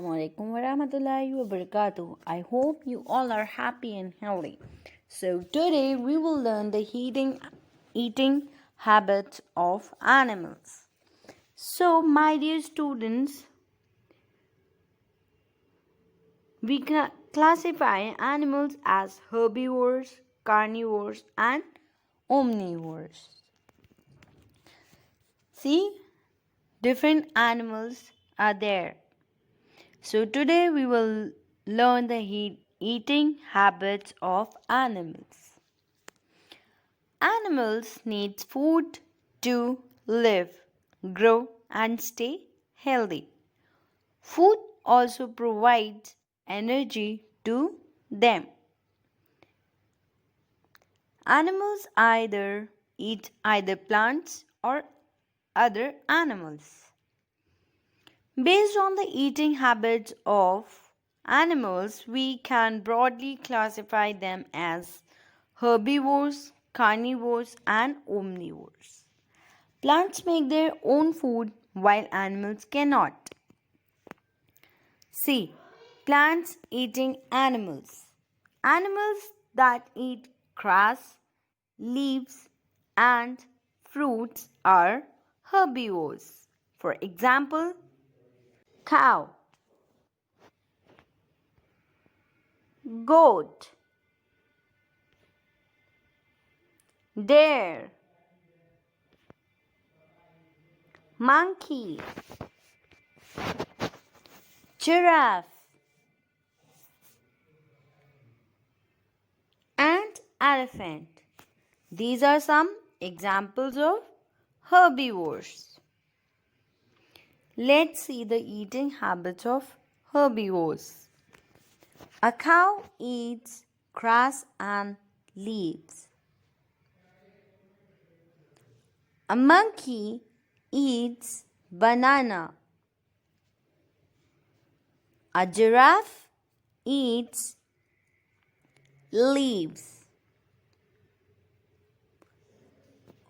Assalamualaikum warahmatullahi wabarakatuh. I hope you all are happy and healthy. So today we will learn the eating habits of animals. So my dear students, we classify animals as herbivores, carnivores and omnivores. See, different animals are there. So today we will learn the eating habits of animals. Animals need food to live, grow and stay healthy. Food also provides energy to them. Animals eat either plants or other animals. Based on the eating habits of animals, we can broadly classify them as herbivores, carnivores, and omnivores. Plants make their own food while animals cannot. See, plants eating animals. Animals that eat grass, leaves, and fruits are herbivores. For example, cow, goat, deer, monkey, giraffe, and elephant. These are some examples of herbivores. Let's see the eating habits of herbivores. A cow eats grass and leaves. A monkey eats banana. A giraffe eats leaves.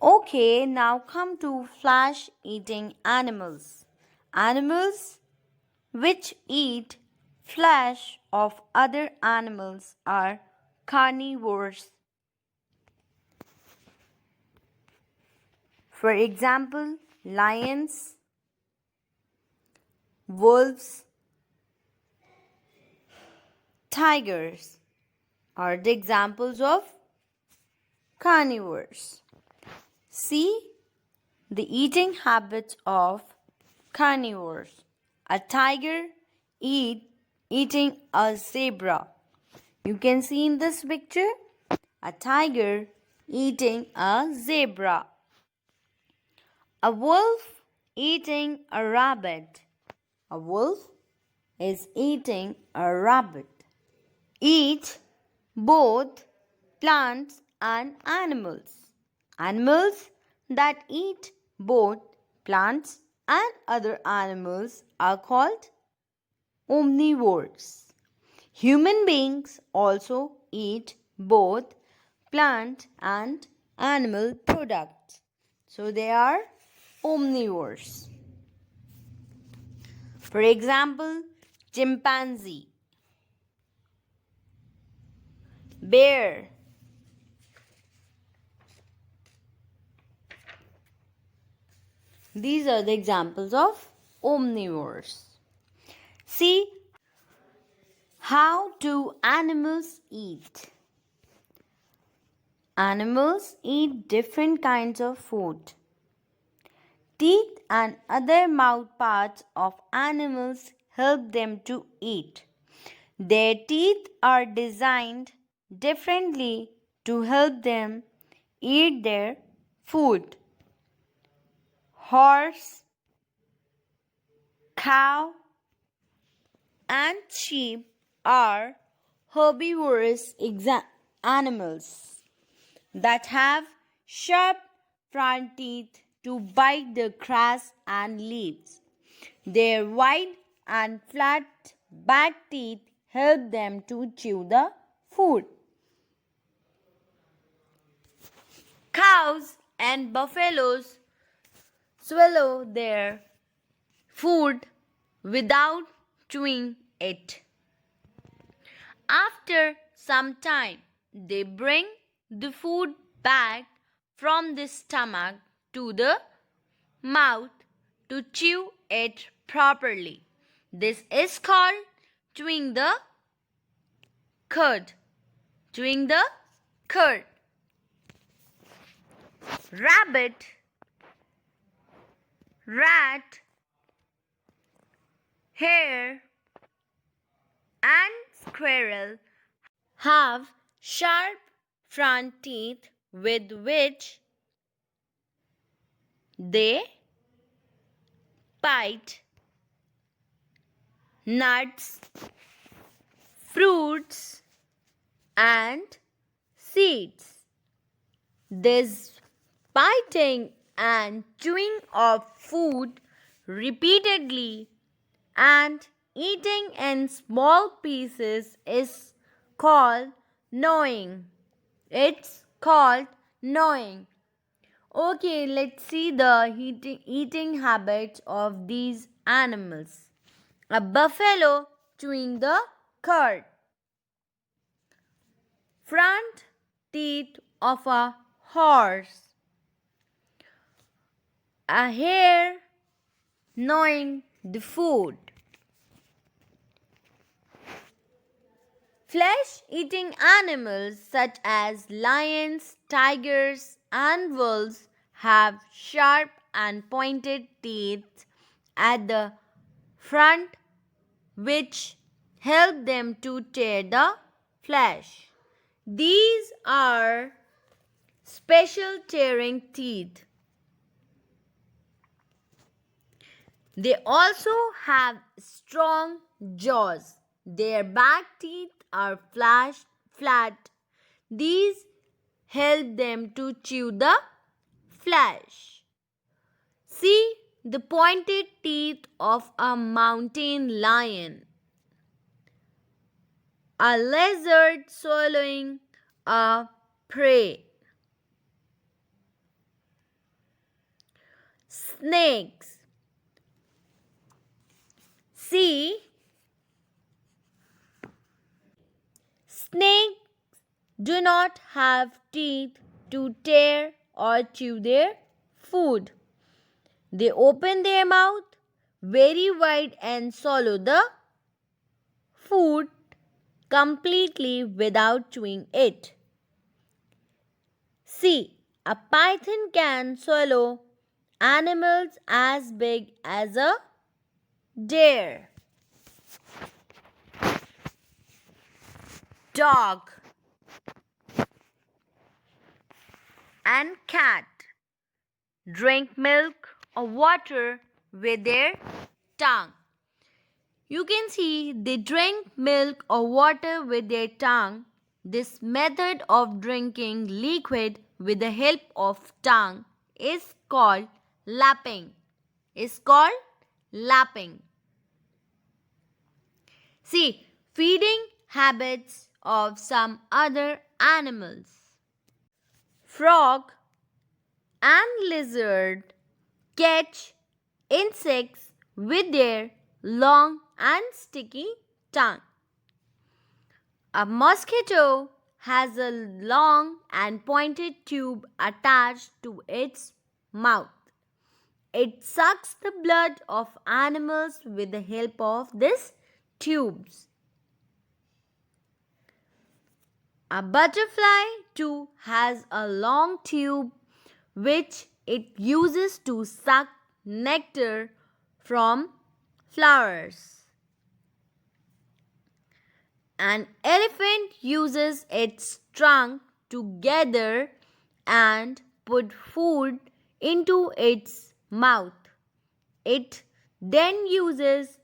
Okay, now come to flesh eating animals. Animals which eat flesh of other animals are carnivores. For example, lions, wolves, tigers are the examples of carnivores. See the eating habits of carnivores. A tiger eating a zebra. You can see in this picture a tiger eating a zebra. A wolf eating a rabbit. A wolf is eating a rabbit. Eat both plants and animals. Animals that eat both plants and other animals are called omnivores. Human beings also eat both plant and animal products. So they are omnivores. For example, chimpanzee, bear, these are the examples of omnivores. See, how do animals eat? Animals eat different kinds of food. Teeth and other mouth parts of animals help them to eat. Their teeth are designed differently to help them eat their food. Horse, cow, and sheep are herbivorous animals that have sharp front teeth to bite the grass and leaves. Their wide and flat back teeth help them to chew the food. Cows and buffaloes swallow their food without chewing it. After some time, they bring the food back from the stomach to the mouth to chew it properly. This is called chewing the cud. Chewing the cud. Rabbit, rat, hare, and squirrel have sharp front teeth with which they bite nuts, fruits, and seeds. This biting and chewing of food repeatedly and eating in small pieces is called gnawing. It's called gnawing. Okay, let's see the eating habits of these animals. A buffalo chewing the cud. Front teeth of a horse. A hare gnawing the food. Flesh-eating animals such as lions, tigers, and wolves have sharp and pointed teeth at the front which help them to tear the flesh. These are special tearing teeth. They also have strong jaws. Their back teeth are flat. These help them to chew the flesh. See the pointed teeth of a mountain lion. A lizard swallowing a prey. Snakes. See, snakes do not have teeth to tear or chew their food. They open their mouth very wide and swallow the food completely without chewing it. See, a python can swallow animals as big as a deer. Dog and cat drink milk or water with their tongue. You can see they drink milk or water with their tongue. This method of drinking liquid with the help of tongue is called lapping. See, feeding habits of some other animals. Frog and lizard catch insects with their long and sticky tongue. A mosquito has a long and pointed tube attached to its mouth. It sucks the blood of animals with the help of these tubes. A butterfly too has a long tube which it uses to suck nectar from flowers. An elephant uses its trunk to gather and put food into its mouth. It then uses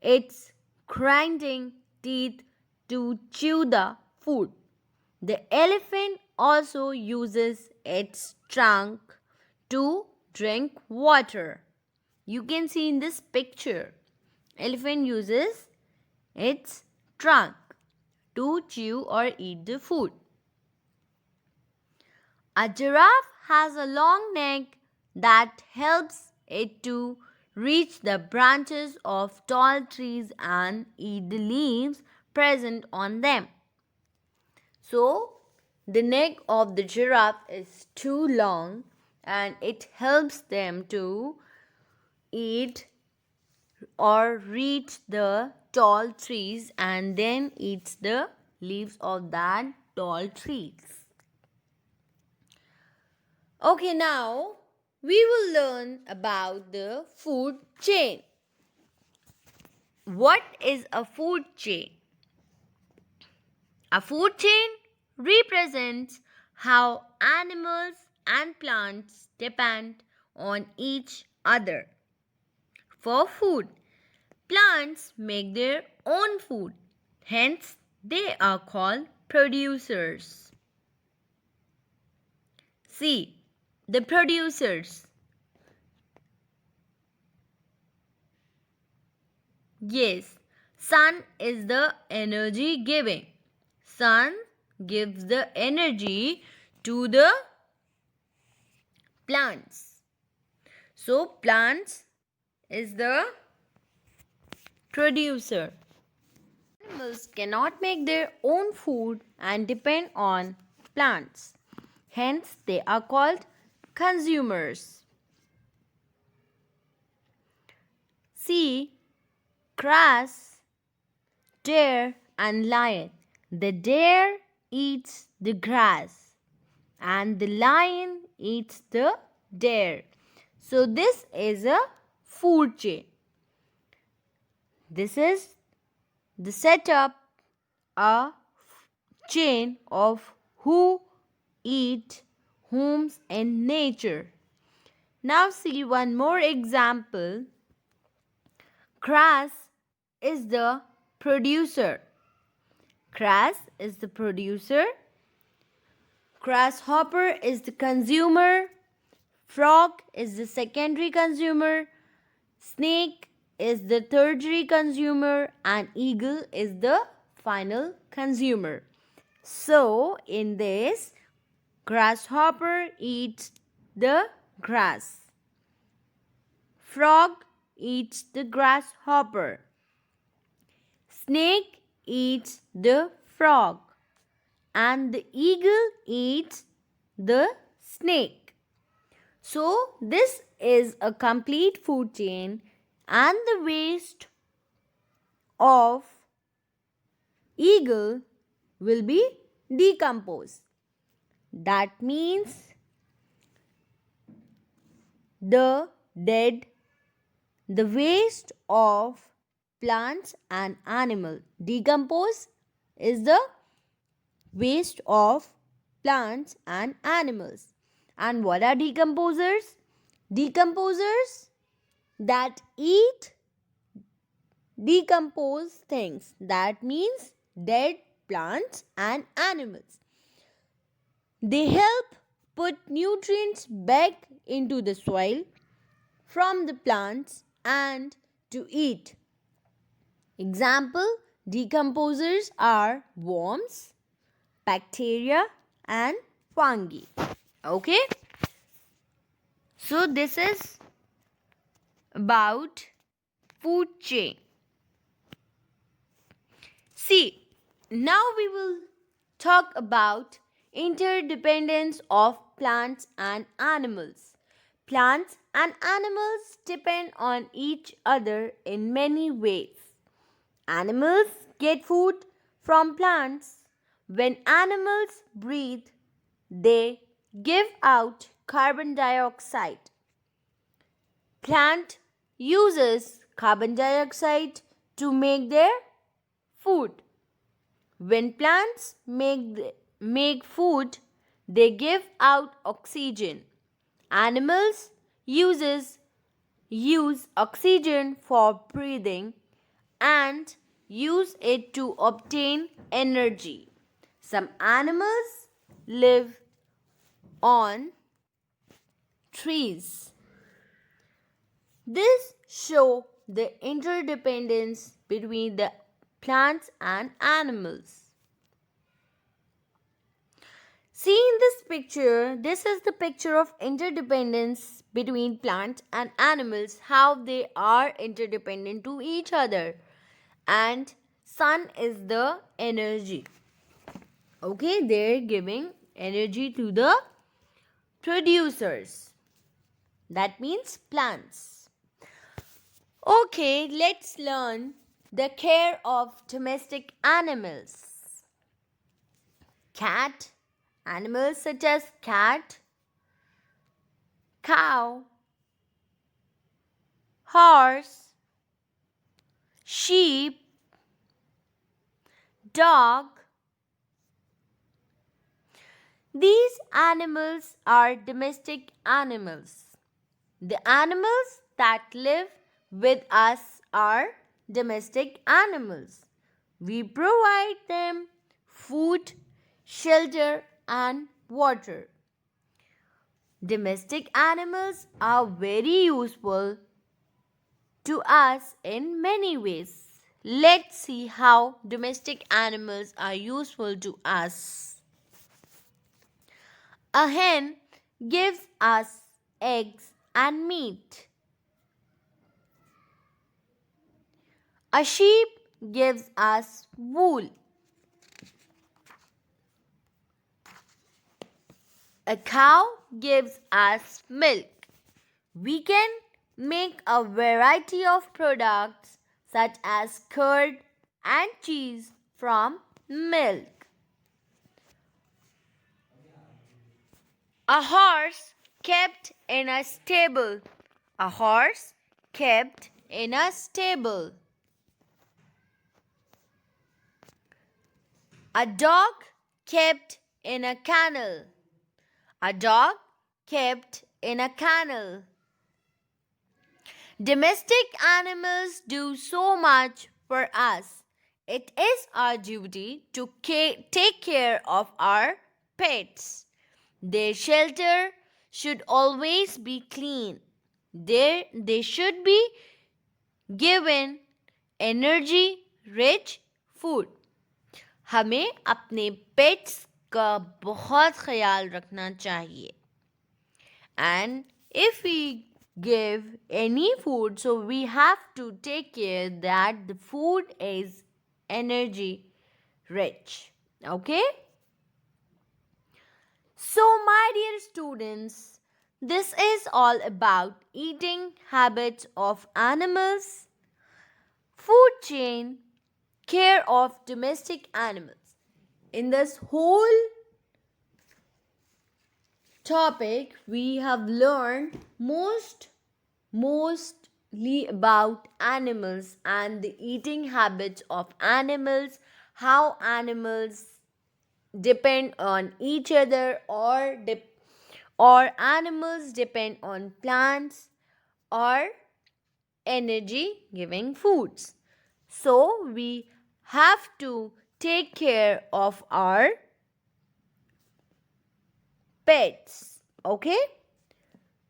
its grinding teeth to chew the food. The elephant also uses its trunk to drink water. You can see in this picture, elephant uses its trunk to chew or eat the food. A giraffe has a long neck that helps it to reach the branches of tall trees and eat the leaves present on them. So, the neck of the giraffe is too long and it helps them to eat or reach the tall trees and then eats the leaves of that tall trees. Okay, now we will learn about the food chain. What is a food chain? A food chain represents how animals and plants depend on each other for food. Plants make their own food, hence, they are called producers. See, the producers. Yes, sun is the energy giving. Sun gives the energy to the plants. So, plants is the producer. Animals cannot make their own food and depend on plants. Hence, they are called consumers. See, grass, deer, and lion. The deer eats the grass and the lion eats the deer. So, this is a food chain. This is the setup a chain of who eat whom's in nature. Now see one more example. Grass is the producer. Grass is the producer. Grasshopper is the consumer. Frog is the secondary consumer. Snake is the tertiary consumer and eagle is the final consumer. So, in this, grasshopper eats the grass. Frog eats the grasshopper. Snake eats the frog. And the eagle eats the snake. So, this is a complete food chain and the waste of eagle will be decomposed. That means the waste of plants and animal. Decompose is the waste of plants and animals. And what are decomposers? Decomposers that eat decomposed things. That means dead plants and animals. They help put nutrients back into the soil from the plants and to eat. Example, decomposers are worms, bacteria and fungi. Okay? So this is about food chain. See, now we will talk about interdependence of plants and animals. Plants and animals depend on each other in many ways. Animals get food from plants. When animals breathe, they give out carbon dioxide. Plant uses carbon dioxide to make their food. When plants make food, they give out oxygen. Animals use oxygen for breathing and use it to obtain energy. Some animals live on trees. This shows the interdependence between the plants and animals. See in this picture, this is the picture of interdependence between plants and animals, how they are interdependent to each other. And sun is the energy. Okay, they're giving energy to the producers. That means plants. Okay, let's learn the care of domestic animals. Cat, animals such as cat, cow, horse, sheep, dog. These animals are domestic animals. The animals that live with us are domestic animals. We provide them food, shelter, and water. Domestic animals are very useful to us in many ways. Let's see how domestic animals are useful to us. A hen gives us eggs and meat. A sheep gives us wool. A cow gives us milk. We can make a variety of products such as curd and cheese from milk. A horse kept in a stable. A horse kept in a stable. A dog kept in a kennel. A dog kept in a kennel. Domestic animals do so much for us. It is our duty to take care of our pets. Their shelter should always be clean. They should be given energy rich food. हमें अपने pets का बहुत ख्याल रखना चाहिए. And if we give any food, so we have to take care that the food is energy rich. Okay? So, my dear students, this is all about eating habits of animals, food chain, care of domestic animals. In this whole topic, we have learned mostly about animals and the eating habits of animals, how animals depend on each other, or animals depend on plants or energy giving foods. So we have to take care of our pets. Okay?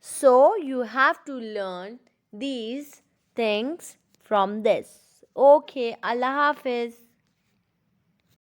So you have to learn these things from this. Okay, Allah Hafiz.